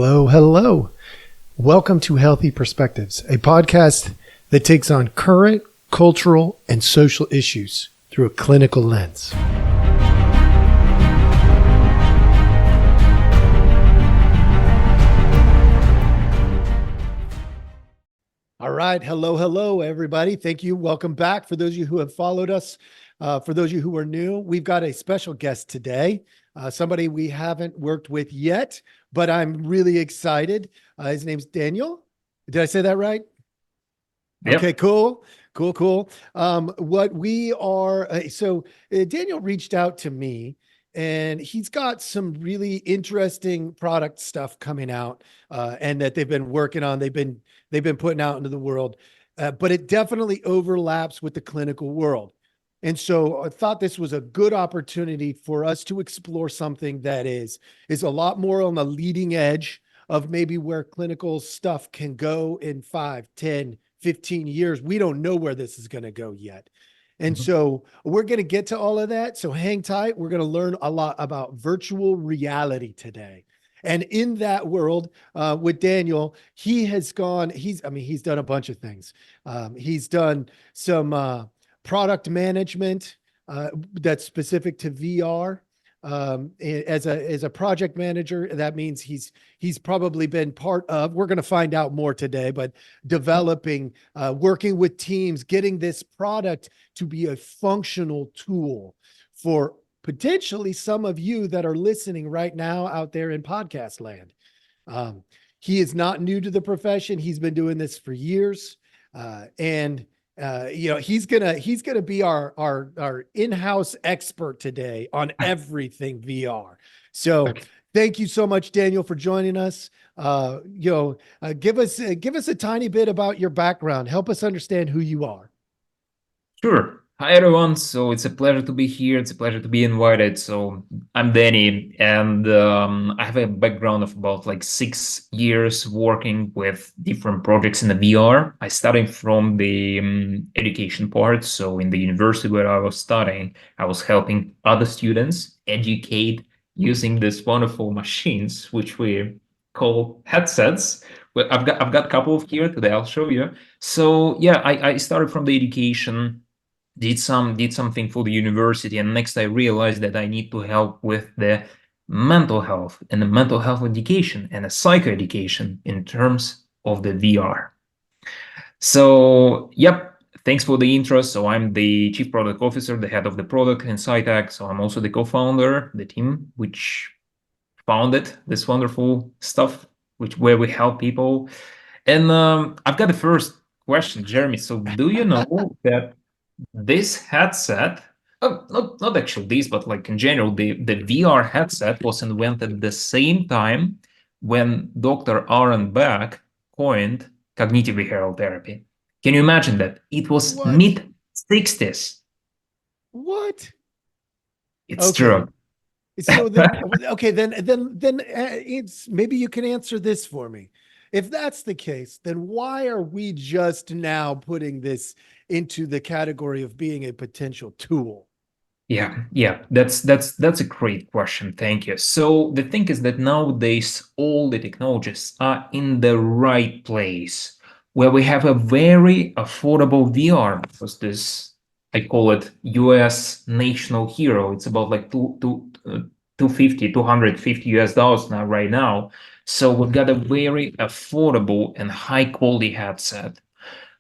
Hello, hello. Welcome to Healthy Perspectives, a podcast that takes on current cultural and social issues through a clinical lens. All right. Hello, hello, everybody. Thank you. Welcome back. For those of you who have followed us, for those of you who are new, we've got a special guest today, somebody we haven't worked with yet, but I'm really excited. His name's Daniel. Did I say that right? Yep. Okay, cool. Cool. Daniel reached out to me and he's got some really interesting product stuff coming out and that they've been working on. They've been putting out into the world, but it definitely overlaps with the clinical world. And so I thought this was a good opportunity for us to explore something that is a lot more on the leading edge of maybe where clinical stuff can go in 5, 10, 15 years. We don't know where this is going to go yet. And so we're going to get to all of that. So hang tight. We're going to learn a lot about virtual reality today. And in that world, with Daniel, he's done a bunch of things. He's done some product management that's specific to VR. As a project manager, that means he's probably been part of, we're going to find out more today, but developing, working with teams, getting this product to be a functional tool for potentially some of you that are listening right now out there in podcast land. He is not new to the profession. He's been doing this for years. He's gonna be our in-house expert today on everything VR. So thank you so much, Daniel, for joining us. Give us a tiny bit about your background. Help us understand who you are. Sure. Hi, everyone. So it's a pleasure to be here. It's a pleasure to be invited. So I'm Danny, and I have a background of about 6 years working with different projects in the VR. I started from the education part. So in the university where I was studying, I was helping other students educate using these wonderful machines, which we call headsets. Well, I've got a couple of here today. I'll show you. So yeah, I started from the education, did something for the university, and next I realized that I need to help with the mental health and the mental health education and the psychoeducation in terms of the VR. So yep, thanks for the intro. So I'm the chief product officer, the head of the product in SciTech. So I'm also the co-founder, the team which founded this wonderful stuff, where we help people. And I've got the first question, Jeremy. So do you know that this headset, not actually this, but in general, the VR headset was invented at the same time when Dr. Aaron Beck coined cognitive behavioral therapy. Can you imagine that? It was What? mid-60s. What? It's Okay. true. So then it's maybe you can answer this for me. If that's the case, then why are we just now putting this into the category of being a potential tool? Yeah, that's a great question. Thank you. So the thing is that nowadays all the technologies are in the right place where we have a very affordable VR, because this, I call it US national hero. It's about 250 US dollars now right now. So we've got a very affordable and high quality headset.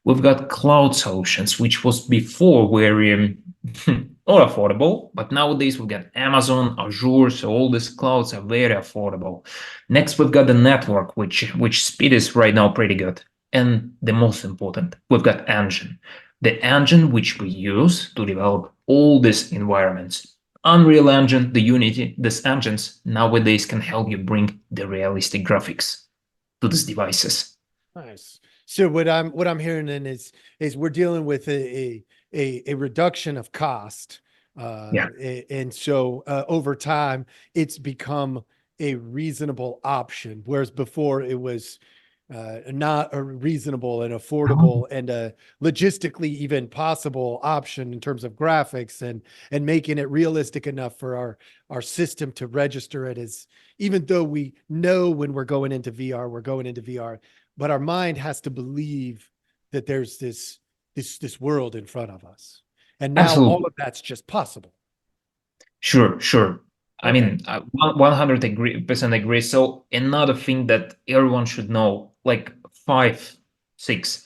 We've got cloud solutions, which was before very not affordable, but nowadays we've got Amazon, Azure, so all these clouds are very affordable. Next, we've got the network, which speed is right now pretty good. And the most important, we've got engine. The engine which we use to develop all these environments. Unreal Engine, the Unity, these engines nowadays can help you bring the realistic graphics to these devices. Nice. So what I'm hearing then is we're dealing with a reduction of cost. Yeah. And so over time, it's become a reasonable option. Whereas before it was, not a reasonable and affordable and a logistically even possible option in terms of graphics and making it realistic enough for our system to register it as, even though we know when we're going into VR, we're going into VR, but our mind has to believe that there's this world in front of us. And now all Absolutely. of that's just possible. Sure, sure. I Okay. mean, 100% agree. So another thing that everyone should know, like 5, 6,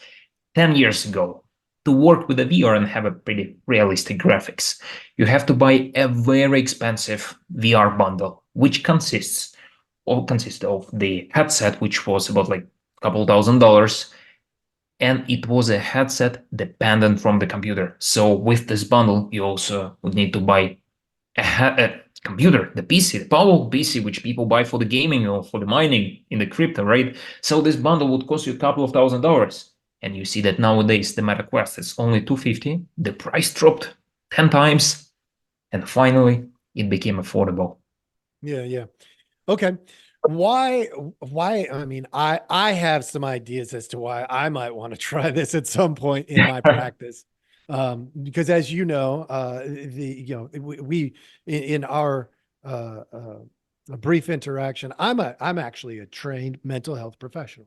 10 years ago, to work with a VR and have a pretty realistic graphics, you have to buy a very expensive VR bundle, which consists of the headset, which was about like a couple $1,000s, and it was a headset dependent from the computer. So with this bundle, you also would need to buy a computer, the PC, the powerful PC, which people buy for the gaming or for the mining in the crypto, right? So this bundle would cost you a couple of $1,000s. And you see that nowadays the Meta Quest is only 250. The price dropped 10 times, and finally it became affordable. Yeah, yeah. Okay. I mean, I have some ideas as to why I might want to try this at some point in my practice. Because as you know, we in our a brief interaction, I'm actually a trained mental health professional.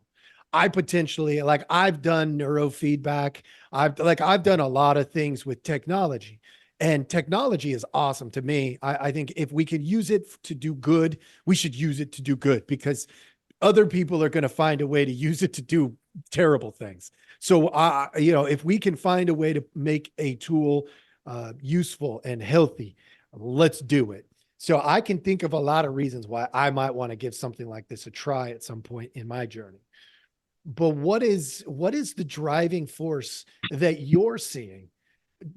I potentially, like, I've done neurofeedback. I've done a lot of things with technology. And technology is awesome to me. I think if we could use it to do good, we should use it to do good, because other people are going to find a way to use it to do terrible things. So, if we can find a way to make a tool useful and healthy, let's do it. So I can think of a lot of reasons why I might want to give something like this a try at some point in my journey. But what is the driving force that you're seeing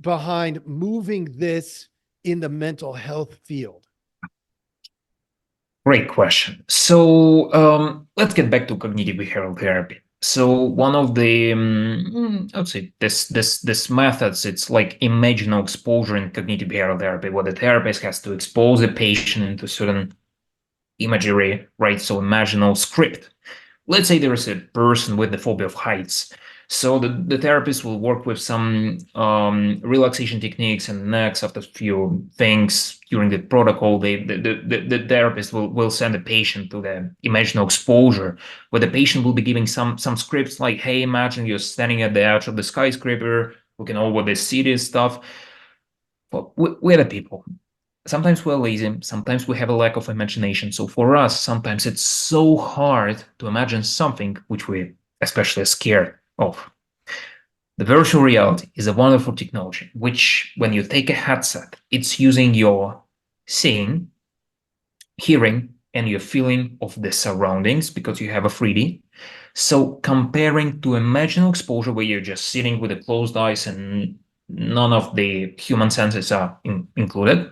behind moving this in the mental health field? Great question. So let's get back to cognitive behavioral therapy. So one of the I would say this methods, it's like imaginal exposure in cognitive behavioral therapy, where the therapist has to expose a patient into certain imagery, right? So imaginal script. Let's say there is a person with the phobia of heights. So the therapist will work with some relaxation techniques, and next, after a few things during the protocol, the therapist will send the patient to the imaginal exposure, where the patient will be giving some scripts like, hey, imagine you're standing at the edge of the skyscraper, looking over the city and stuff. But we're the people. Sometimes we're lazy, sometimes we have a lack of imagination. So for us, sometimes it's so hard to imagine something which we especially are scared of. The virtual reality is a wonderful technology, which when you take a headset, it's using your seeing, hearing, and your feeling of the surroundings because you have a 3D. So comparing to imaginal exposure where you're just sitting with the closed eyes and none of the human senses are included,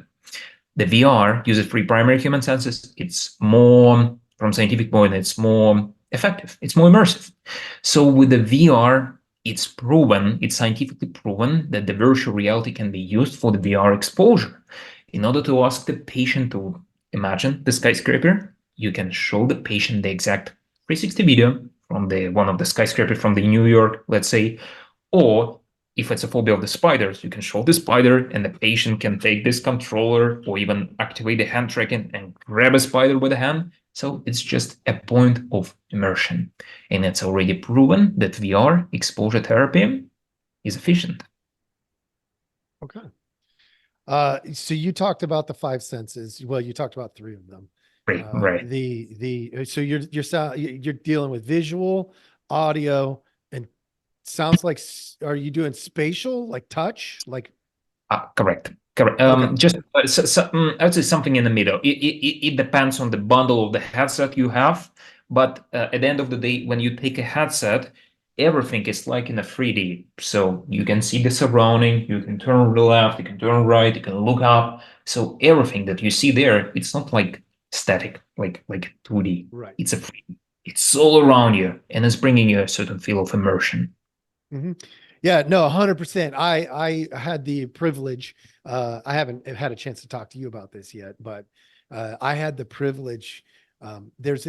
the VR uses three primary human senses. It's more, from scientific point, it's more effective. It's more immersive. So with the VR, it's proven, it's scientifically proven that the virtual reality can be used for the VR exposure. In order to ask the patient to imagine the skyscraper, you can show the patient the exact 360 video from the one of the skyscraper from the New York, let's say, or if it's a phobia of the spiders, you can show the spider and the patient can take this controller or even activate the hand tracking and grab a spider with a hand. So it's just a point of immersion. And it's already proven that VR exposure therapy is efficient. Okay. So you talked about the five senses. Well, you talked about three of them. Right, right. So you're dealing with visual, audio, and sounds like, are you doing spatial, like touch, like? Correct. Correct. Okay. Just I would say something in the middle. It depends on the bundle of the headset you have, but at the end of the day, when you take a headset, everything is like in a 3D. So you can see the surrounding, you can turn to the left, you can turn right, you can look up. So everything that you see there, it's not like static, like 2D. Right. It's a 3D. It's all around you, and it's bringing you a certain feel of immersion. Mhm. Yeah, no, 100%. I had the privilege. I haven't had a chance to talk to you about this yet, but I had the privilege. There's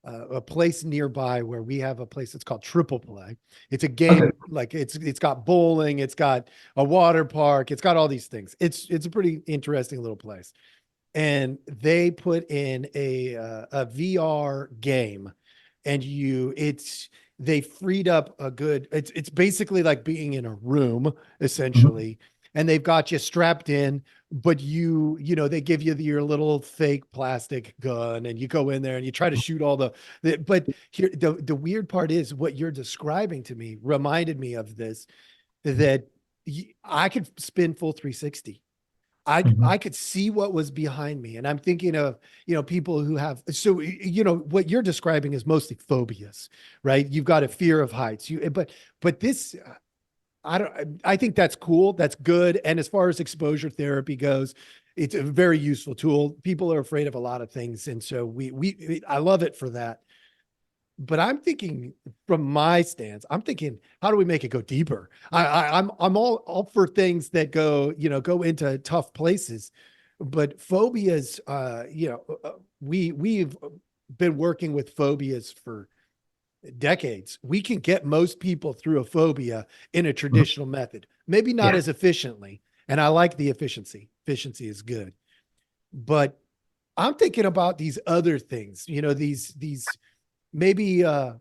a place nearby where we have a place that's called Triple Play. It's a Okay. game, like it's got bowling, it's got a water park, it's got all these things. It's a pretty interesting little place. And they put in a VR game, and they freed up a good, it's basically like being in a room Mhm. essentially, and they've got you strapped in, but they give you your little fake plastic gun, and you go in there and you try to shoot all but here the weird part is what you're describing to me reminded me of this, that I could spin full 360. I Mhm. could see what was behind me. And I'm thinking of, people who have, so, what you're describing is mostly phobias, right? You've got a fear of heights. But this, I think that's cool. That's good. And as far as exposure therapy goes, it's a very useful tool. People are afraid of a lot of things. And so I love it for that. But I'm thinking from my stance, I'm thinking, how do we make it go deeper? I'm all for things that go into tough places, but phobias, we've been working with phobias for decades. We can get most people through a phobia in a Mhm. traditional method, maybe not Yeah. as efficiently. And I like the efficiency. Efficiency is good, but I'm thinking about these other things, these maybe uh,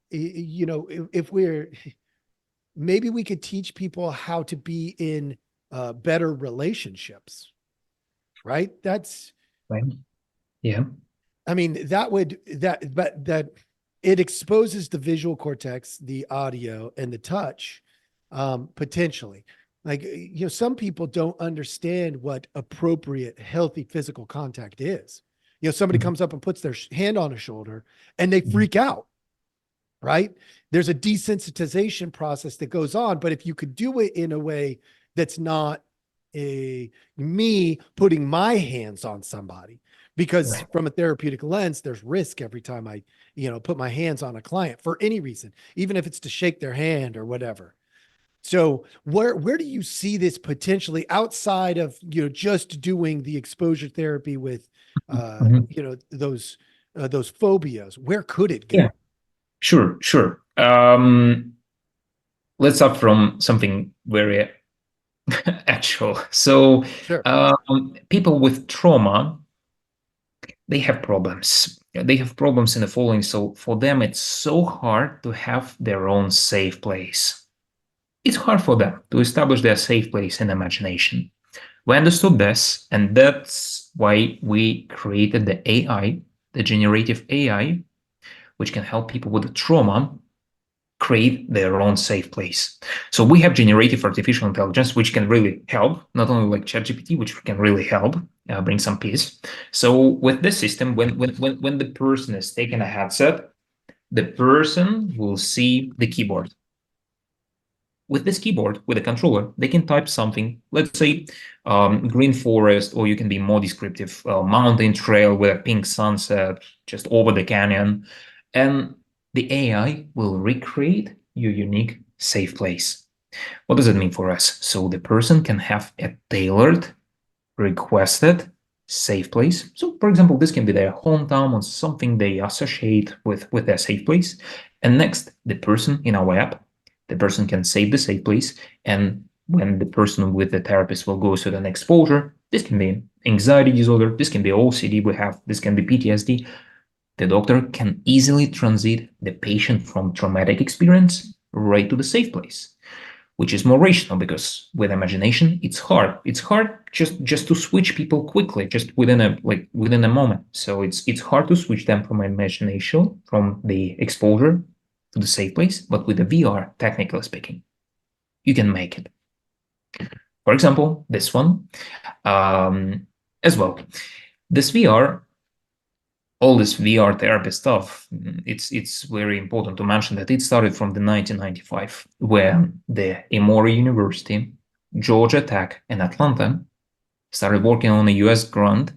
if we're maybe we could teach people how to be in better relationships, right? Right. Yeah. I mean, but that it exposes the visual cortex, the audio, and the touch, potentially. Like, some people don't understand what appropriate, healthy physical contact is. Somebody Mhm. comes up and puts their hand on a shoulder and they Mhm. freak out, right? There's a desensitization process that goes on, but if you could do it in a way that's not a me putting my hands on somebody, because Right. from a therapeutic lens, there's risk every time I, put my hands on a client for any reason, even if it's to shake their hand or whatever. So where do you see this potentially outside of, just doing the exposure therapy with Mhm. those phobias? Where could it Yeah. go? Sure. Sure. Let's start from something very actual. So, Sure. people with trauma, they have problems. They have problems in the following. So, for them, it's so hard to have their own safe place. It's hard for them to establish their safe place in imagination. We understood this, and that's why we created the AI, the generative AI, which can help people with the trauma create their own safe place. So we have generative artificial intelligence, which can really help, not only like ChatGPT, which can really help bring some peace. So with this system, when the person is taking a headset, the person will see the keyboard. With this keyboard, with a controller, they can type something, let's say green forest, or you can be more descriptive, mountain trail with a pink sunset just over the canyon. And the AI will recreate your unique safe place. What does it mean for us? So the person can have a tailored, requested safe place. So, for example, this can be their hometown or something they associate with their safe place. And next, the person in our app, the person can save the safe place. And when the person with the therapist will go to the next exposure, this can be anxiety disorder, this can be OCD we have, this can be PTSD. The doctor can easily transit the patient from traumatic experience right to the safe place, which is more rational because with imagination it's hard. It's hard just to switch people quickly, just within a moment. So it's hard to switch them from imagination, from the exposure to the safe place. But with the VR, technically speaking, you can make it. For example, this one as well. This VR, all this VR therapy stuff, it's very important to mention that it started from the 1995, where the Emory University, Georgia Tech, and Atlanta started working on a US grant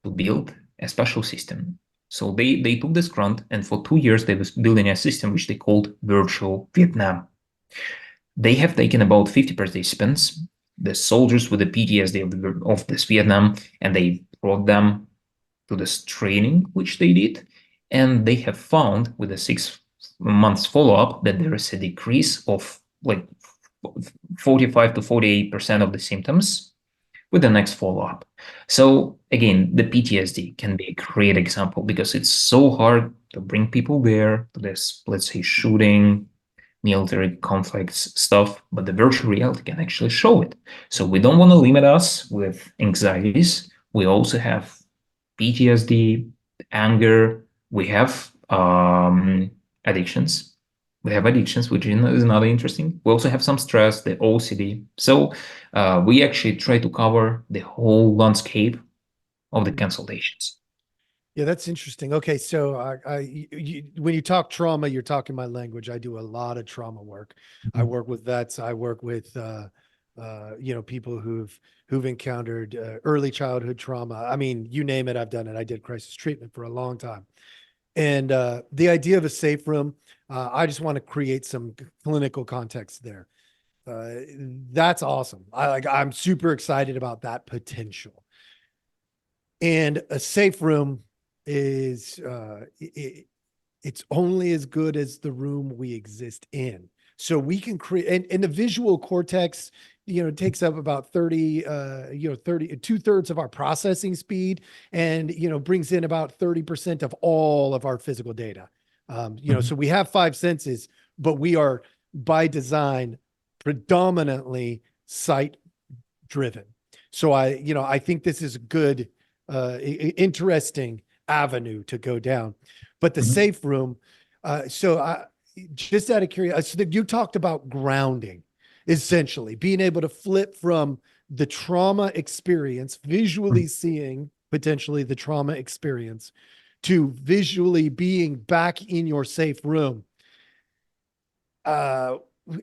to build a special system. So they took this grant, and for 2 years they was building a system which they called Virtual Vietnam. They have taken about 50 participants, the soldiers with the PTSD of this Vietnam, and they brought them to this training which they did, and they have found with a 6 months follow-up that there is a decrease of like 45 to 48% of the symptoms with the next follow-up. So again, the PTSD can be a great example because it's so hard to bring people there to this, let's say, shooting, military conflicts stuff, but the virtual reality can actually show it. So we don't want to limit us with anxieties. We also have PTSD, anger. We have addictions. We have addictions, which is another interesting. We also have some stress, the OCD. So we actually try to cover the whole landscape of the consultations. Yeah, that's interesting. Okay, so when you talk trauma, you're talking my language. I do a lot of trauma work. I Mhm. work with vets. I work with people who've encountered early childhood trauma. I mean, you name it, I've done it. I did crisis treatment for a long time. And the idea of a safe room, I just want to create some clinical context there. Uh, that's awesome. I'm super excited about that potential. And a safe room is it's only as good as the room we exist in. So we can create, and the visual cortex, takes up about 30, 30, 2/3 of our processing speed, and, brings in about 30% of all of our physical data. Mhm. So we have five senses, but we are by design predominantly sight driven. So I think this is a good, interesting avenue to go down. But the Mhm. safe room, so I just out of curiosity, so you talked about grounding, essentially being able to flip from the trauma experience, visually seeing potentially the trauma experience, to visually being back in your safe room. Uh, I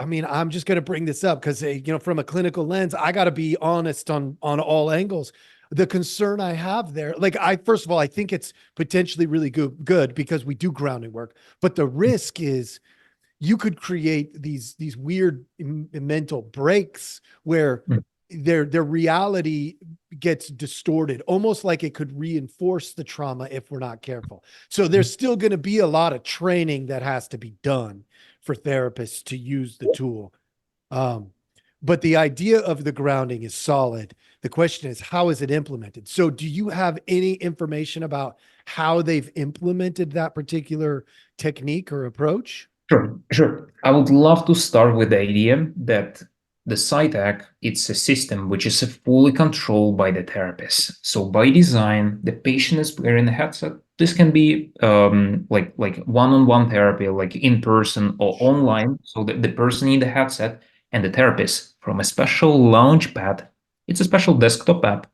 mean, I'm just going to bring this up because, from a clinical lens, I got to be honest on all angles. The concern I have there, like, first of all, I think it's potentially really good because we do grounding work, but the risk is you could create these weird mental breaks where Mhm. their reality gets distorted, almost like it could reinforce the trauma if we're not careful. So there's still going to be a lot of training that has to be done for therapists to use the tool. Um, but the idea of the grounding is solid. The question is, how is it implemented? So do you have any information about how they've implemented that particular technique or approach? Sure, sure. I would love to start with the idea that the SciTech, it's a system which is fully controlled by the therapist. So by design, the patient is wearing a headset. This can be like one-on-one therapy, like in person or Sure. online. So that the person in the headset and the therapist from a special launch pad, it's a special desktop app,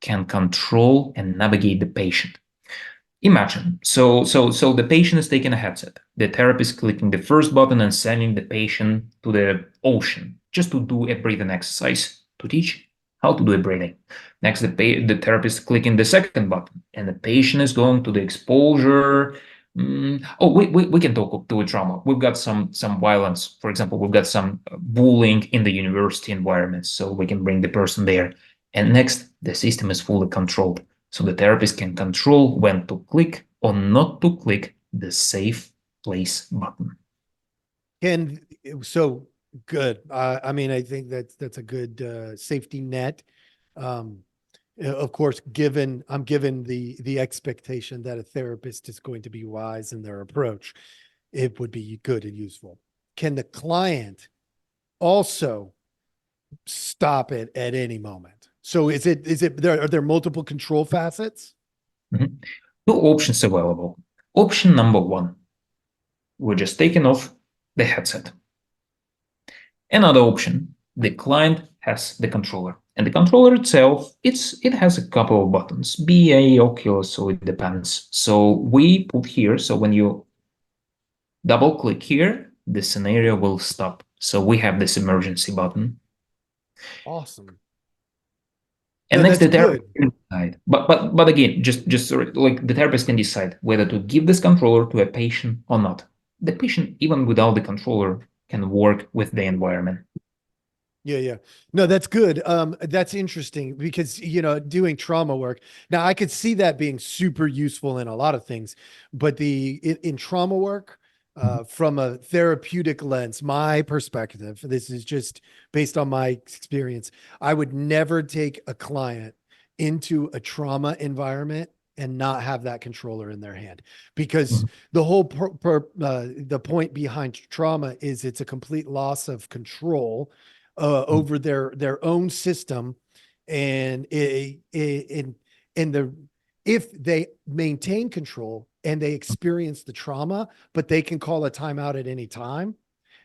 can control and navigate the patient. Imagine, so the patient is taking a headset. The therapist clicking the first button and sending the patient to the ocean just to do a breathing exercise to teach how to do a breathing. Next, the therapist clicking the second button, and the patient is going to the exposure. Oh, we can talk to a trauma. We've got some violence. For example, we've got some bullying in the university environment, so we can bring the person there. And next, the system is fully controlled. So the therapist can control when to click or not to click the safe place button. And so good. I mean, I think that's a good safety net. Um, of course, I'm given the expectation that a therapist is going to be wise in their approach. It would be good and useful. Can the client also stop it at any moment? So are there multiple control facets? Mhm. Two options available. Option number one, we're just taking off the headset. Another option, the client has the controller. And the controller itself, it has a couple of buttons, BA, Oculus, so it depends. So we put here, so when you double click here, the scenario will stop. So we have this emergency button. Awesome. And No, next, that's the therapist good. can decide. But again, just like the therapist can decide whether to give this controller to a patient or not. The patient, even without the controller, can work with the environment. Yeah, yeah. No, that's good. That's interesting because, doing trauma work. Now, I could see that being super useful in a lot of things, but in trauma work, Mhm. from a therapeutic lens, my perspective, this is just based on my experience. I would never take a client into a trauma environment and not have that controller in their hand, because Mhm. the point behind trauma is it's a complete loss of control Mhm. over their own system, and in the if they maintain control and they experience the trauma, but they can call a timeout at any time,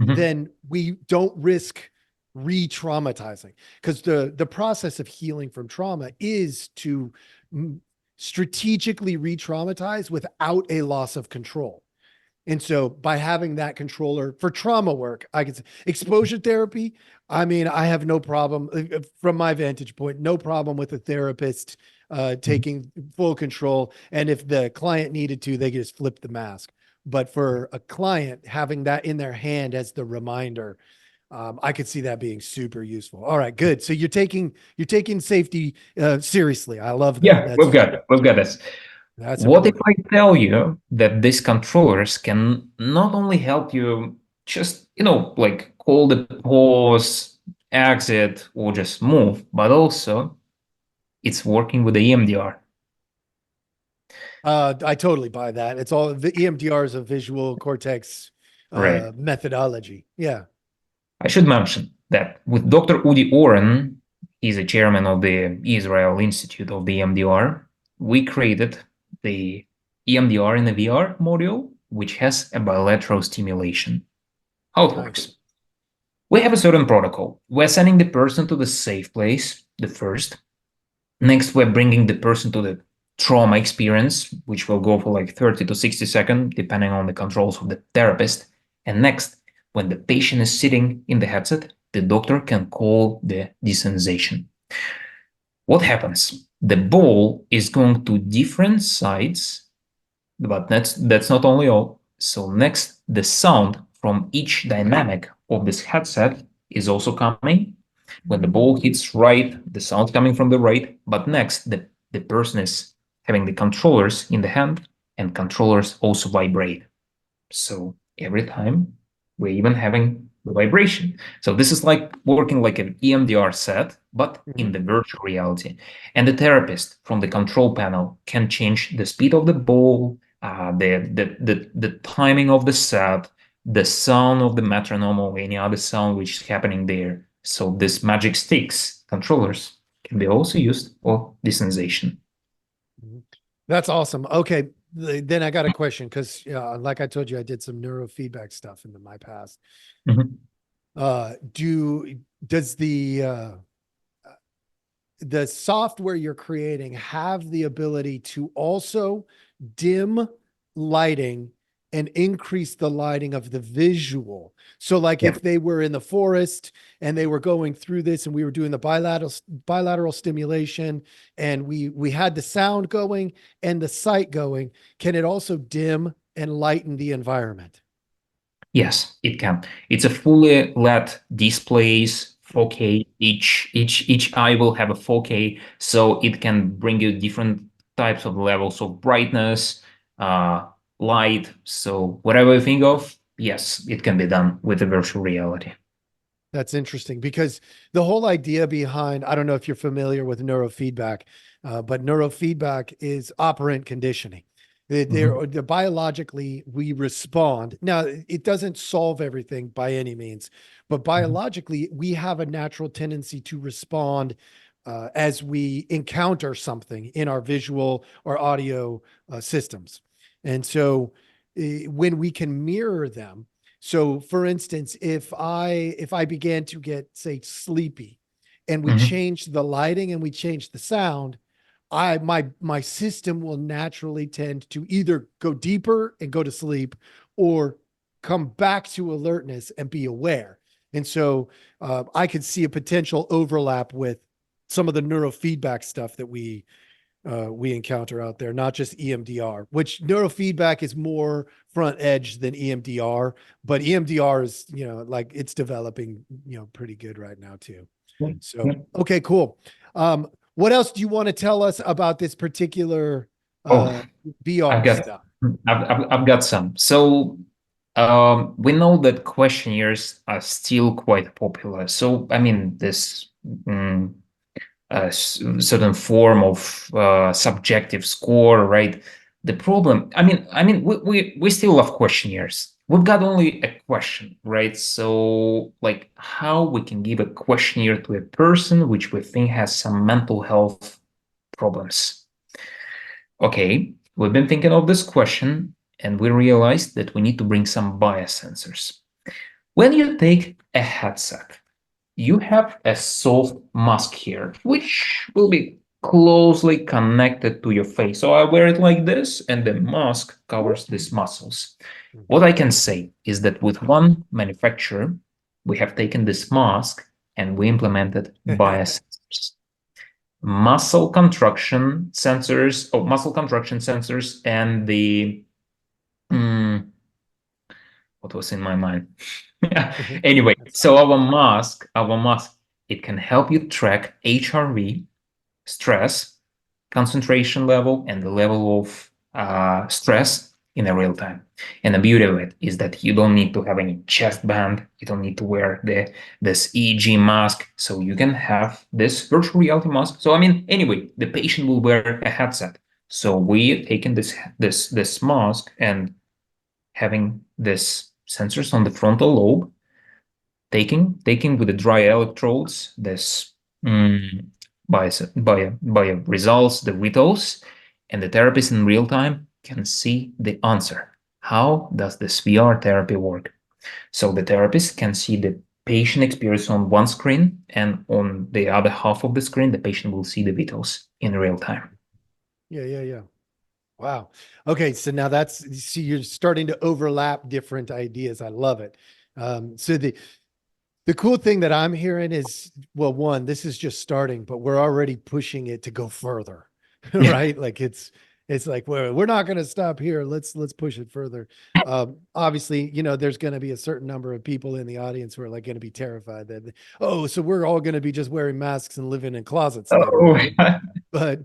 Mhm. then we don't risk re-traumatizing, because the process of healing from trauma is to strategically re-traumatize without a loss of control. And so by having that controller for trauma work, I can say exposure therapy. I mean, I have no problem from my vantage point, no problem with a therapist Mhm. taking full control. And if the client needed to, they could just flip the mask. But for a client, having that in their hand as the reminder, I could see that being super useful. All right, good. So you're taking safety seriously. I love that. Yeah, That's we've got this. that's What if important. I tell you that these controllers can not only help you just, like call the pause, exit, or just move, but also it's working with the EMDR. I totally buy that. It's all the EMDR is a visual cortex Right. methodology. Yeah. I should mention that with Dr. Udi Oren, he's a chairman of the Israel Institute of the EMDR, we created the EMDR in the VR module, which has a bilateral stimulation. How it Nice. works. We have a certain protocol. We're sending the person to the safe place, the first. Next, we're bringing the person to the trauma experience, which will go for like 30 to 60 seconds, depending on the controls of the therapist. And next, when the patient is sitting in the headset, the doctor can call the desensation. What happens? The ball is going to different sides, but that's not only all. So next, the sound from each dynamic of this headset is also coming. When the ball hits right, the sound coming from the right. But next, the person is having the controllers in the hand, and controllers also vibrate. So every time we're even having the vibration. So this is like working like an EMDR set, but Mhm. in the virtual reality. And the therapist from the control panel can change the speed of the ball, the timing of the set, the sound of the metronome or any other sound which is happening there. So this magic sticks controllers can be also used for desensation. Mhm. That's awesome. Okay. Then I got a question because, like I told you, I did some neurofeedback stuff in my past. Mhm. Does the software you're creating have the ability to also dim lighting and increase the lighting of the visual? So like Yeah. if they were in the forest and they were going through this and we were doing the bilateral stimulation, and we had the sound going and the sight going, can it also dim and lighten the environment? Yes, it can. It's a fully LED displays, 4K. Each eye will have a 4K, so it can bring you different types of levels of brightness, uh, light. So whatever you think of, yes, it can be done with the virtual reality. That's interesting because the whole idea behind, I don't know if you're familiar with neurofeedback, but neurofeedback is operant conditioning. Mhm. Biologically, we respond. Now, it doesn't solve everything by any means, but Mhm. biologically, we have a natural tendency to respond as we encounter something in our visual or audio systems. And so when we can mirror them, so for instance, if I began to get, say, sleepy, and we Mhm. change the lighting and we change the sound, my system will naturally tend to either go deeper and go to sleep, or come back to alertness and be aware. And so I could see a potential overlap with some of the neurofeedback stuff that we we encounter out there, not just EMDR, which neurofeedback is more front edge than EMDR, but EMDR is, like it's developing, pretty good right now too. So, okay, cool. What else do you want to tell us about this particular Oh, I've VR got stuff? I've got some. So we know that questionnaires are still quite popular. So I mean, this certain form of subjective score, right? The problem, we still love questionnaires. We've got only a question, right? So, like, how we can give a questionnaire to a person which we think has some mental health problems. Okay, we've been thinking of this question, and we realized that we need to bring some bias sensors. When you take a headset, you have a soft mask here, which will be closely connected to your face. So I wear it like this, and the mask covers these muscles. What I can say is that with one manufacturer, we have taken this mask and we implemented bias sensors. Muscle contraction sensors, and the what was in my mind? Anyway, so our mask, it can help you track HRV, stress, concentration level, and the level of stress in a real time. And the beauty of it is that you don't need to have any chest band. You don't need to wear this EEG mask. So you can have this virtual reality mask. So anyway, the patient will wear a headset. So we taken this mask and having this sensors on the frontal lobe, taking with the dry electrodes this by results, the vitals, and the therapist in real time can see the answer. How does this VR therapy work? So the therapist can see the patient experience on one screen, and on the other half of the screen, the patient will see the vitals in real time. Yeah. Wow. Okay. So now see, you're starting to overlap different ideas. I love it. So the cool thing that I'm hearing is, well, one, this is just starting, but we're already pushing it to go further, Yeah. right? Like it's like, we're not going to stop here. Let's push it further. Obviously, there's going to be a certain number of people in the audience who are like going to be terrified that, oh, so we're all going to be just wearing masks and living in closets later, Oh, right? But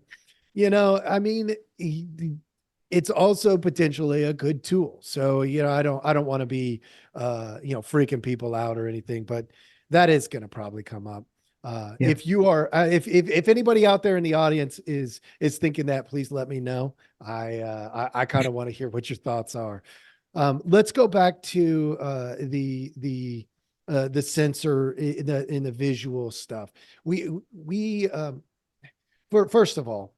it's also potentially a good tool. So, I don't want to be, freaking people out or anything, but that is going to probably come up. yeah. If you are, if anybody out there in the audience is thinking that, please let me know. I kind of want to hear what your thoughts are. Let's go back to the sensor in the visual stuff. First of all,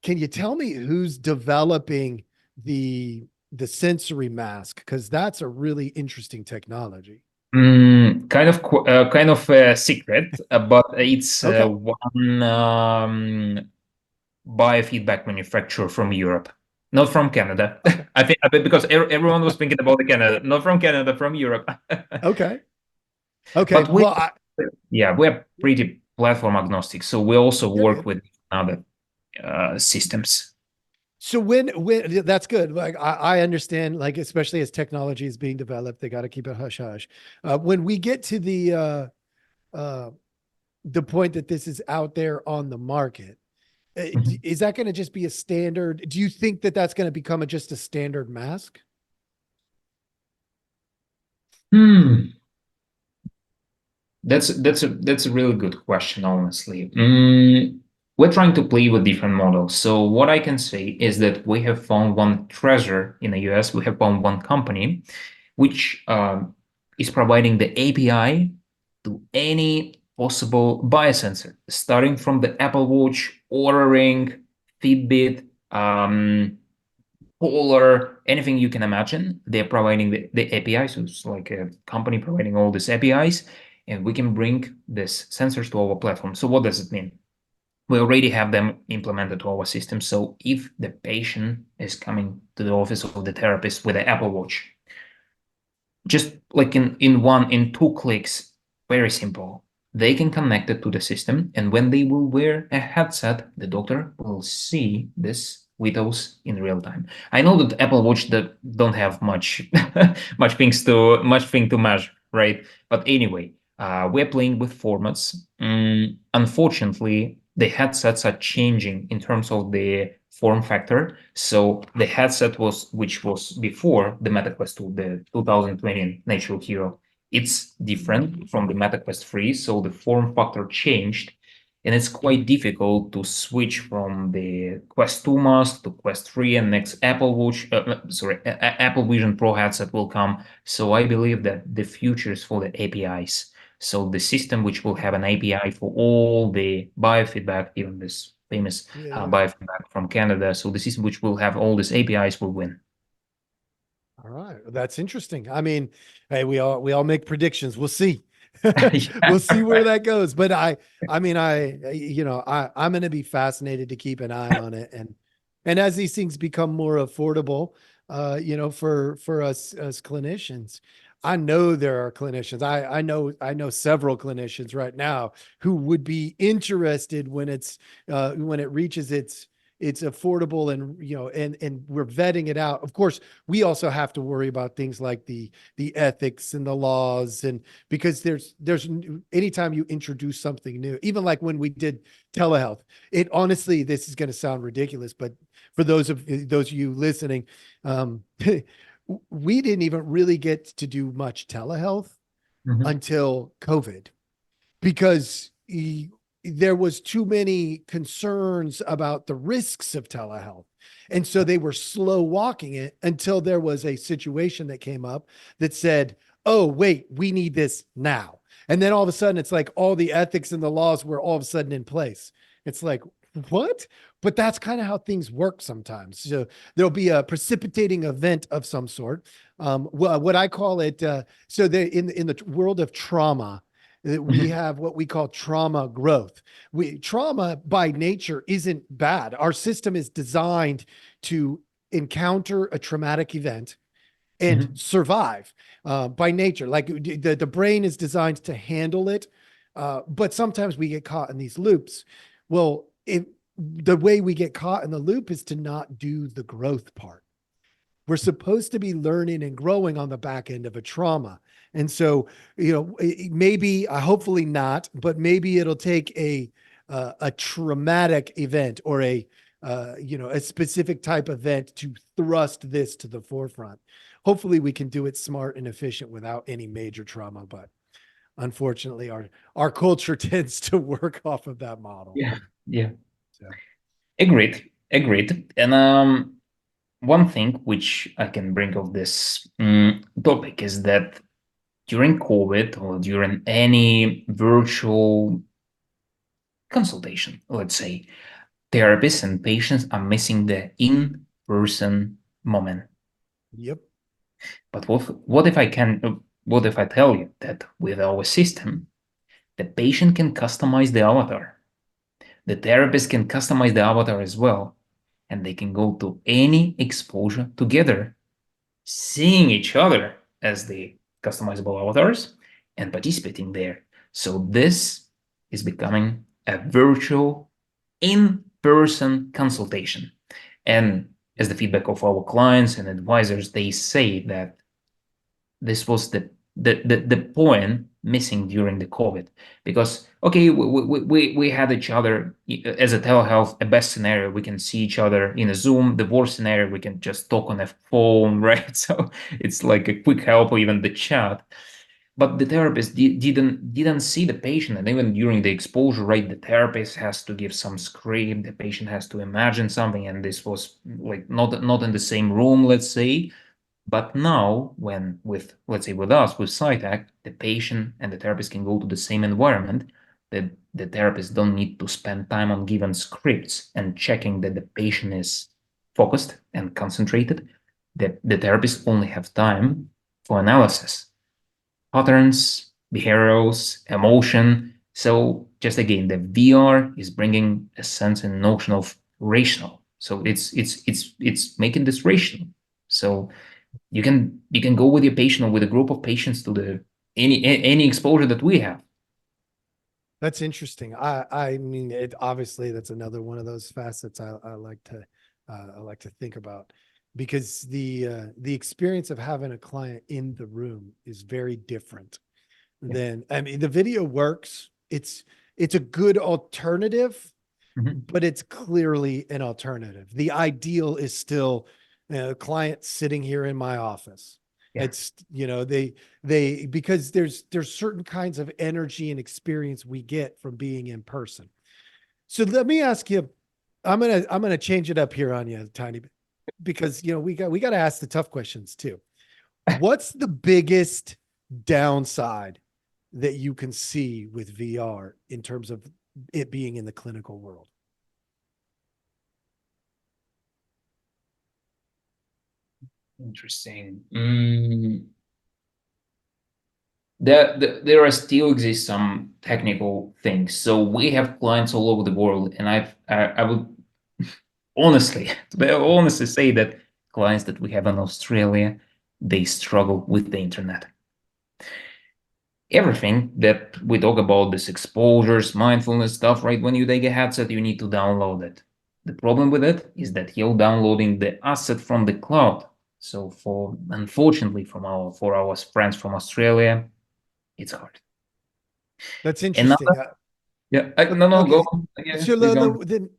can you tell me who's developing the sensory mask? Because that's a really interesting technology. Kind of a secret, but it's Okay. one biofeedback manufacturer from Europe, not from Canada. Okay. I think because everyone was thinking about the Canada, not from Canada, from Europe. Okay. Okay. But Well, we're pretty platform agnostic, so we also you're work good. with other systems. So when that's good. Like I understand, like, especially as technology is being developed, they got to keep it hush hush. When we get to uh, the point that this is out there on the market, Mhm. is that going to just be a standard? Do you think that that's going to become just a standard mask? Hmm. That's a really good question, honestly. We're trying to play with different models. So what I can say is that we have found one treasure in the US. We have found one company which is providing the API to any possible biosensor, starting from the Apple Watch, Oura Ring, Fitbit, Polar, anything you can imagine. They're providing the API. So it's like a company providing all these APIs, and we can bring these sensors to our platform. So what does it mean? We already have them implemented to our system. So if the patient is coming to the office of the therapist with an Apple Watch, just like in 2 clicks, very simple. they can connect it to the system, and when they will wear a headset, the doctor will see this vitals in real time. I know that Apple Watch that don't have much much thing to measure, right? But anyway, we're playing with formats. Unfortunately, the headsets are changing in terms of the form factor. So the headset which was before the Meta Quest 2, the 2020 Natural Hero, it's different from the Meta Quest 3, so the form factor changed, and it's quite difficult to switch from the Quest 2 mask to Quest 3, and next Apple Watch, Apple Vision Pro headset will come. So I believe that the future is for the APIs. So the system which will have an API for all the biofeedback, even this famous Yeah. biofeedback from Canada. So the system which will have all these APIs will win. All right. That's interesting. I mean, hey, we all make predictions. We'll see. Yeah. We'll see where that goes. But I mean, I'm going to be fascinated to keep an eye on it. And as these things become more affordable, for us clinicians, I know there are clinicians. I know several clinicians right now who would be interested when it reaches it's affordable, and and we're vetting it out. Of course, we also have to worry about things like the ethics and the laws, and because there's anytime you introduce something new, even like when we did telehealth, it honestly, this is going to sound ridiculous, but for those of you listening, we didn't even really get to do much telehealth Mhm. until COVID, because there was too many concerns about the risks of telehealth. And so they were slow walking it until there was a situation that came up that said, oh, wait, we need this now. And then all of a sudden, it's like all the ethics and the laws were all of a sudden in place. It's like, what? But that's kind of how things work sometimes. So there'll be a precipitating event of some sort. What I call it, in the world of trauma, that we Mhm. have what we call trauma growth. Trauma by nature isn't bad. Our system is designed to encounter a traumatic event and Mhm. survive by nature. Like the brain is designed to handle it, but sometimes we get caught in these loops. Well, the way we get caught in the loop is to not do the growth part. We're supposed to be learning and growing on the back end of a trauma. And so, maybe, hopefully not, but maybe it'll take a traumatic event or a specific type event to thrust this to the forefront. Hopefully we can do it smart and efficient without any major trauma, but unfortunately our culture tends to work off of that model. Yeah. Yeah. So Agreed. Agreed. And one thing which I can bring of this topic is that during COVID or during any virtual consultation, let's say, therapists and patients are missing the in-person moment. yep. But what if I tell you that with our system, the patient can customize the avatar, the therapist can customize the avatar as well, and they can go to any exposure together, seeing each other as the customizable avatars and participating there. So this is becoming a virtual in-person consultation. And as the feedback of our clients and advisors, they say that this was the point missing during the COVID, because okay, we had each other as a telehealth. A best scenario, we can see each other in a Zoom. The worst scenario, we can just talk on a phone, right? So it's like a quick help or even the chat. But the therapist didn't see the patient, and even during the exposure, right, the therapist has to give some script, the patient has to imagine something, and this was like not in the same room, let's say. But now, when with, let's say, with us, with SciTech, the patient and the therapist can go to the same environment. The therapist don't need to spend time on given scripts and checking that the patient is focused and concentrated. The therapist only have time for analysis, patterns, behaviors, emotion. So just again, the VR is bringing a sense and notion of rational. So it's making this rational. So you can go with your patient or with a group of patients to the any exposure that we have. That's interesting. I mean, it obviously that's another one of those facets I like to think about because the experience of having a client in the room is very different Yeah. than, I mean, the video works. It's a good alternative, Mhm. but it's clearly an alternative. The ideal is still a client sitting here in my office. Yeah. It's, because there's certain kinds of energy and experience we get from being in person. So let me ask you, I'm gonna change it up here on you a tiny bit because we got to ask the tough questions too. What's the biggest downside that you can see with VR in terms of it being in the clinical world? Interesting. There are still exist some technical things. So we have clients all over the world, and I would honestly, honestly say that clients that we have in Australia, they struggle with the internet. Everything that we talk about, this exposures, mindfulness stuff, right? When you take a headset, you need to download it. The problem with it is that you're downloading the asset from the cloud. So for unfortunately for our friends from Australia, it's hard. That's And interesting. yeah, no, go Okay. on. Yeah, So please go on. then,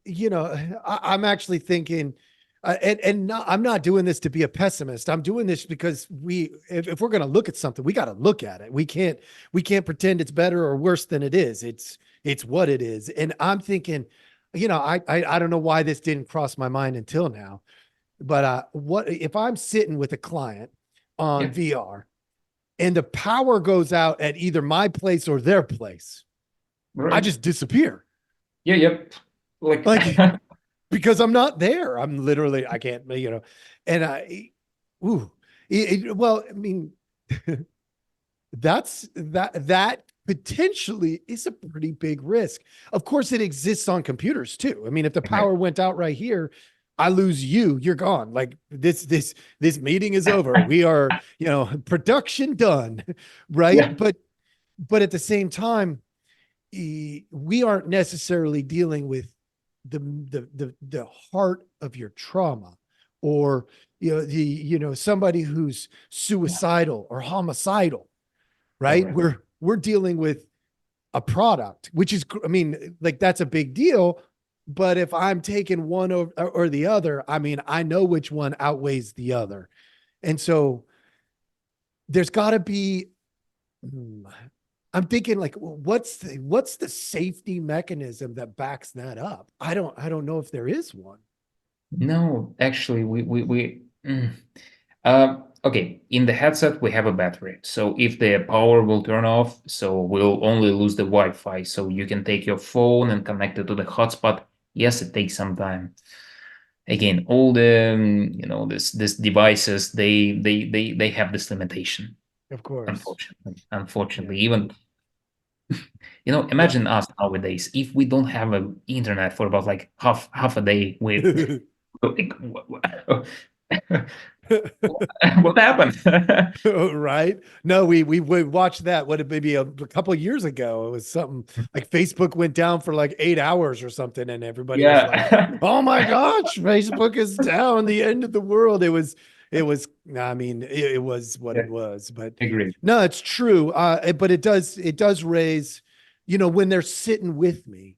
I'm actually thinking, I'm not doing this to be a pessimist. I'm doing this because if we're going to look at something, we got to look at it. We can't pretend it's better or worse than it is. It's what it is. And I'm thinking, I don't know why this didn't cross my mind until now, but what if I'm sitting with a client on Yeah, VR and the power goes out at either my place or their place? I right. just disappear. Yeah, yep. Like, Like, because I'm not there. I'm literally, I can't, and ooh, well, I mean, that potentially is a pretty big risk. Of course, it exists on computers too. I mean, if the power went out right here, I lose you, you're gone. Like this meeting is over. We are, production done, right? yeah, But at the same time, we aren't necessarily dealing with the heart of your trauma, or somebody who's yeah, suicidal or homicidal, right? correct. We're dealing with a product, which is, I mean, like, that's a big deal. But if I'm taking one or the other, I mean, I know which one outweighs the other. And so there's got to be, hmm, I'm thinking, like, what's the safety mechanism that backs that up? I don't know if there is one. No, actually, okay, in the headset we have a battery. So if the power will turn off, so we'll only lose the Wi-Fi. So you can take your phone and connect it to the hotspot. Yes, it takes some time. Again, all the this devices, they have this limitation. Of course. Unfortunately, Yeah. even Yeah. imagine us nowadays if we don't have a internet for about like half a day. We like, what happened? Right. No, we watched that. What, maybe a couple of years ago? It was something like Facebook went down for like 8 hours or something, and everybody was like, Yeah. "Oh my gosh, Facebook is down. The end of the world." It was. I mean, it was what Yeah, it was. But agree. no, it's true. But it does raise, when they're sitting with me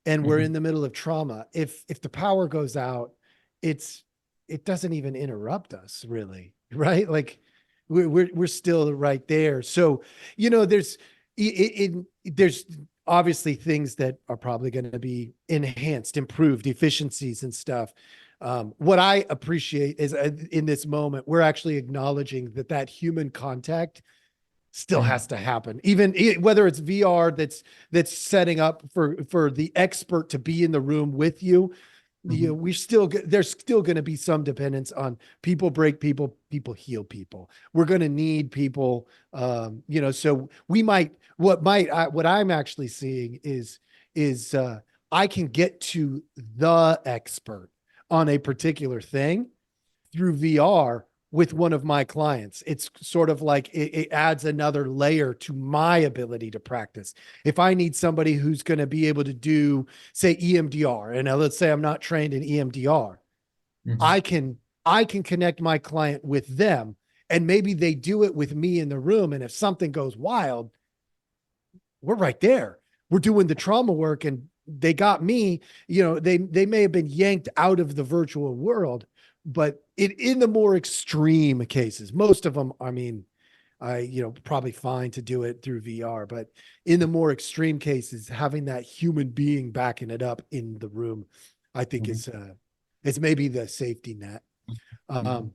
and we're in Mhm. the middle of trauma. If the power goes out, it's it doesn't even interrupt us really, right? Like, we're still right there. So, there's obviously things that are probably going to be enhanced, improved, efficiencies and stuff. What I appreciate is, in this moment, we're actually acknowledging that human contact still Mhm. has to happen, even whether it's VR that's setting up for the expert to be in the room with you. Mhm. There's still going to be some dependence on people. Break people, people heal people. We're going to need people. So we might what I'm actually seeing is I can get to the expert on a particular thing through VR, with one of my clients. It's sort of like it adds another layer to my ability to practice. If I need somebody who's going to be able to do, say, EMDR, and let's say I'm not trained in EMDR, Mhm. I can connect my client with them, and maybe they do it with me in the room. And if something goes wild, we're right there. We're doing the trauma work, and they got me. They may have been yanked out of the virtual world, but in the more extreme cases, most of them, I mean, probably fine to do it through VR, but in the more extreme cases, having that human being backing it up in the room, I think Mhm. is maybe the safety net. Mhm. Um,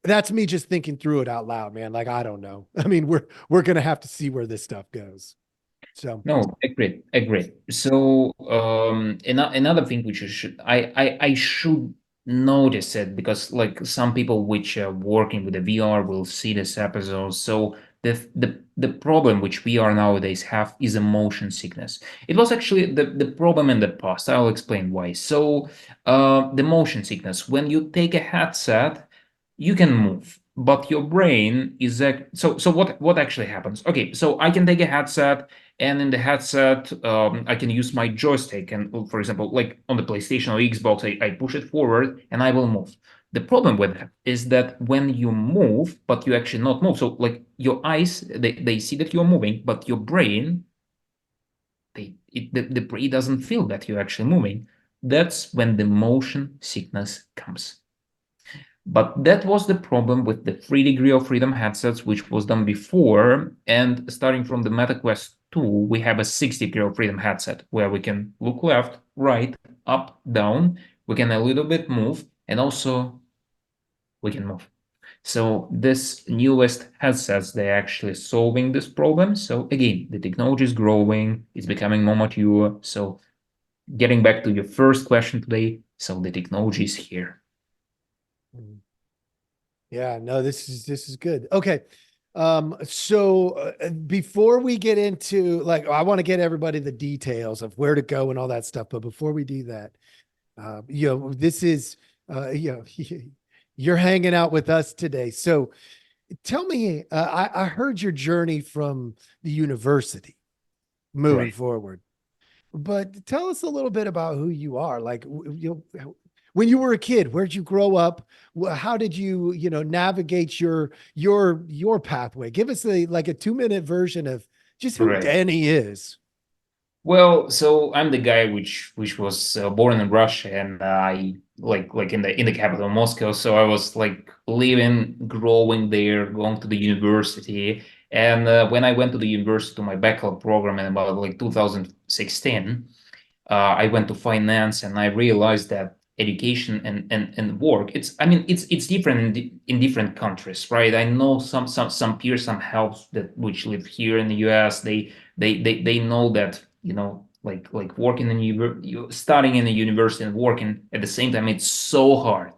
that's me just thinking through it out loud, man. Like, I don't know. I mean, we're gonna have to see where this stuff goes. So, No, agreed, agreed. So another thing which I should notice it, because like some people which are working with the VR will see this episode. So the problem which VR nowadays have is a motion sickness. It was actually the problem in the past. I'll explain why. So the motion sickness, when you take a headset, you can move, but your brain is so what actually happens? Okay, so I can take a headset, and in the headset, I can use my joystick, and for example, like on the PlayStation or Xbox, I push it forward and I will move. The problem with that is that when you move, but you actually not move, so like your eyes, they see that you're moving, but your brain, the brain doesn't feel that you're actually moving. That's when the motion sickness comes. But that was the problem with the 3 degree of freedom headsets, which was done before. And starting from the MetaQuest 2, we have a 6 degree of freedom headset where we can look left, right, up, down. We can a little bit move, and also we can move. So this newest headsets, they're actually solving this problem. So again, the technology is growing, it's becoming more mature. So getting back to your first question today, so the technology is here. yeah, no, this is good. Okay. So before we get into, like, I want to get everybody the details of where to go and all that stuff, but before we do that, this is you're hanging out with us today. So tell me, I heard your journey from the university moving Right. forward, but tell us a little bit about who you are. Like, when you were a kid, where'd you grow up? How did you, navigate your pathway? Give us a 2-minute version of just who Right. Danny is. Well, so I'm the guy which was born in Russia, and I like in the capital Moscow. So I was like living, growing there, going to the university. And when I went to the university to my bachelor program in about like 2016, I went to finance, and I realized that education and work, it's, I mean, it's different in different countries, right? I know some peers, some helps that which live here in the US, they know that, like working in you studying in a university and working at the same time, it's so hard.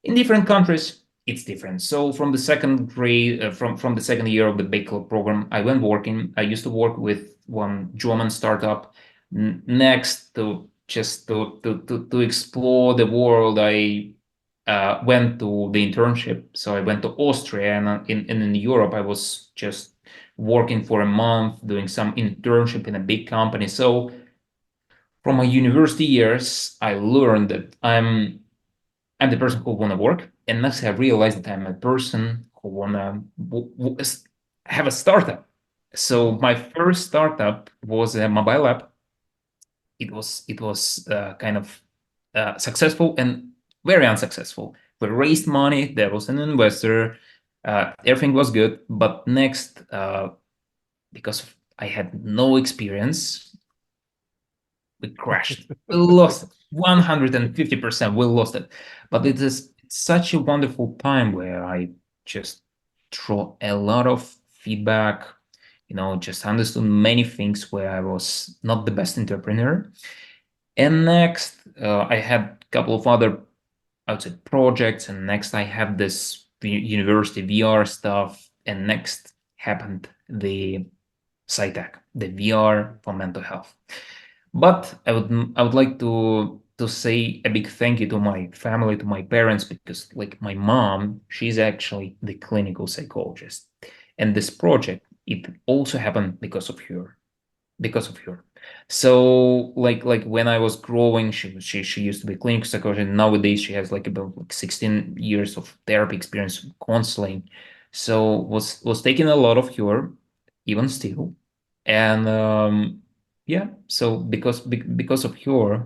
In different countries, it's different. So from the second grade, from the second year of the bachelor program, I went working. I used to work with one German startup. Next, to just to explore the world, I went to the internship. So I went to Austria, and in Europe, I was just working for a month, doing some internship in a big company. So from my university years, I learned that I'm the person who wanna work, and next I realized that I'm a person who wanna have a startup. So my first startup was a mobile app. It was kind of successful and very unsuccessful. We raised money. There was an investor. Everything was good, but next, because I had no experience, we crashed. We lost 150%. We lost it. But it is such a wonderful time where I just throw a lot of feedback, just understood many things where I was not the best entrepreneur. And next, I had a couple of other, I would say, projects. And next, I have this university VR stuff. And next happened the SciTech, the VR for mental health. But I would like to say a big thank you to my family, to my parents, because like my mom, she's actually the clinical psychologist. And this project, it also happened because of her. So like when I was growing, she used to be a clinical psychologist. And nowadays she has like about like 16 years of therapy experience, counseling. So was taking a lot of her, even still. And yeah, so because of her,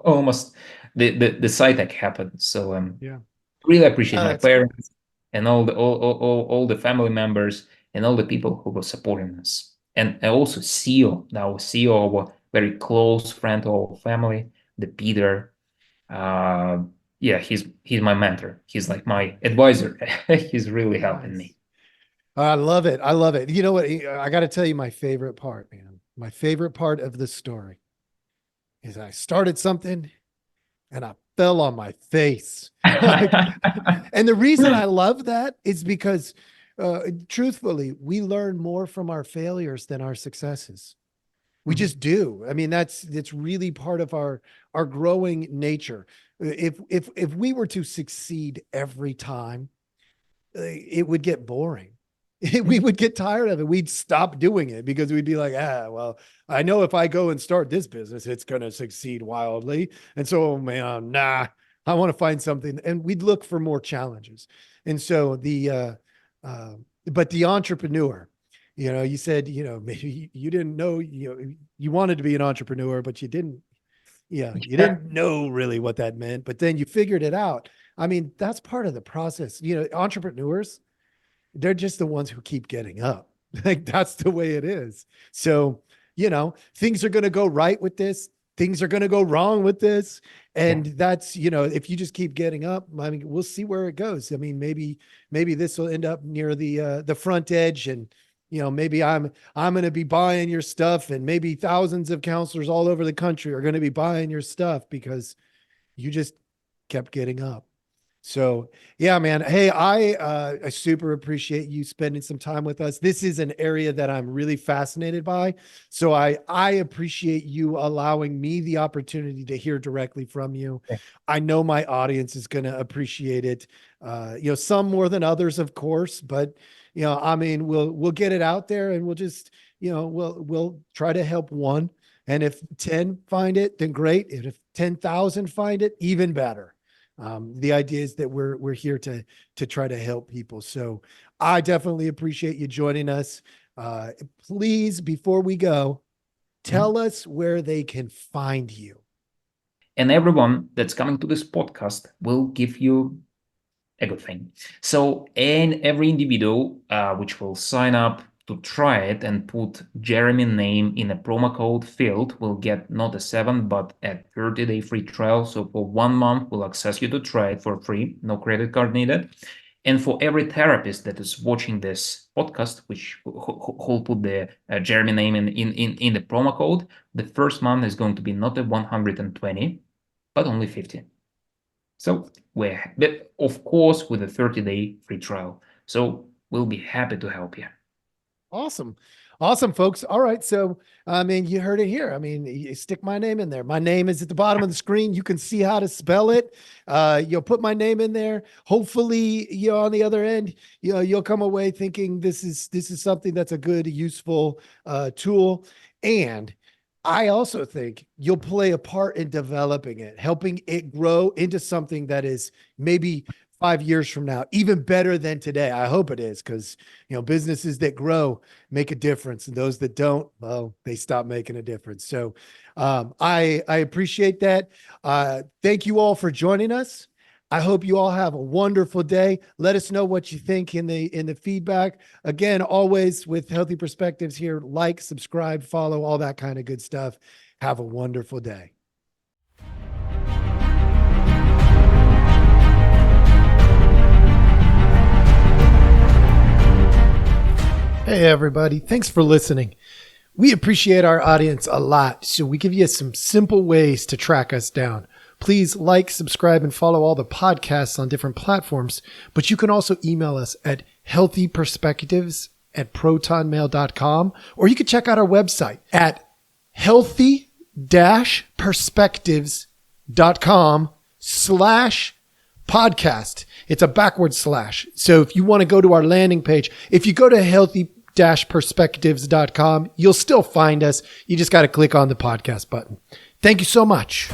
almost the side attack happened. So Yeah. really appreciate my That's good. parents and all the family members and all the people who were supporting us. And also CEO, now CEO, our very close friend of our family, the Peter. Uh, yeah, he's my mentor. He's like my advisor. He's really helping Nice. me. I love it. I love it. You know what? I got to tell you my favorite part, man. My favorite part of the story is I started something and I fell on my face. Like, and the reason I love that is because, truthfully, we learn more from our failures than our successes. We Mhm. just do. I mean, that's really part of our growing nature. If we were to succeed every time, it would get boring. We would get tired of it. We'd stop doing it because we'd be like, well, I know if I go and start this business, it's going to succeed wildly. And so, man, nah, I want to find something. And we'd look for more challenges. And so uh, but the entrepreneur, you said, maybe you didn't know, you wanted to be an entrepreneur, but you didn't, you Yeah. didn't know really what that meant, but then you figured it out. I mean, that's part of the process. Entrepreneurs, they're just the ones who keep getting up. Like that's the way it is. So, things are going to go right with this. Things are going to go wrong with this. Yeah. And that's, if you just keep getting up, I mean, we'll see where it goes. I mean, maybe this will end up near the front edge and, maybe I'm going to be buying your stuff and maybe thousands of counselors all over the country are going to be buying your stuff because you just kept getting up. So yeah, man. Hey, I super appreciate you spending some time with us. This is an area that I'm really fascinated by. So I appreciate you allowing me the opportunity to hear directly from you. Yeah. I know my audience is going to appreciate it. Some more than others, of course, but I mean, we'll get it out there and we'll just, we'll try to help one. And if 10 find it, then great. And if 10,000 find it, even better. The idea is that we're here to try to help people. So I definitely appreciate you joining us. Please, before we go, Mhm. tell us where they can find you. And everyone that's coming to this podcast will give you a good thing. So, and every individual which will sign up to try it and put Jeremy name in a promo code field will get not a 7 but a 30-day free trial. So for 1 month, we'll access you to try it for free, no credit card needed. And for every therapist that is watching this podcast, which who'll put the Jeremy name in the promo code, the first month is going to be not a 120, but only 50. So but of course, with a 30-day free trial. So we'll be happy to help you. Awesome. Awesome, folks. All right. So, I mean, you heard it here. I mean, you stick my name in there. My name is at the bottom of the screen. You can see how to spell it. You'll put my name in there. Hopefully, on the other end, you'll come away thinking this is something that's a good, useful tool. And I also think you'll play a part in developing it, helping it grow into something that is maybe 5 years from now, even better than today. I hope it is because, businesses that grow make a difference and those that don't, well, they stop making a difference. So I appreciate that. Thank you all for joining us. I hope you all have a wonderful day. Let us know what you think in the feedback. Again, always with Healthy Perspectives here, like, subscribe, follow, all that kind of good stuff. Have a wonderful day. Hey, everybody. Thanks for listening. We appreciate our audience a lot, so we give you some simple ways to track us down. Please like, subscribe, and follow all the podcasts on different platforms, but you can also email us at healthyperspectives@protonmail.com, or you can check out our website at healthy-perspectives.com. healthy-perspectives.com/podcast. It's a backward slash. So if you want to go to our landing page, if you go to healthy-perspectives.com, you'll still find us. You just got to click on the podcast button. Thank you so much.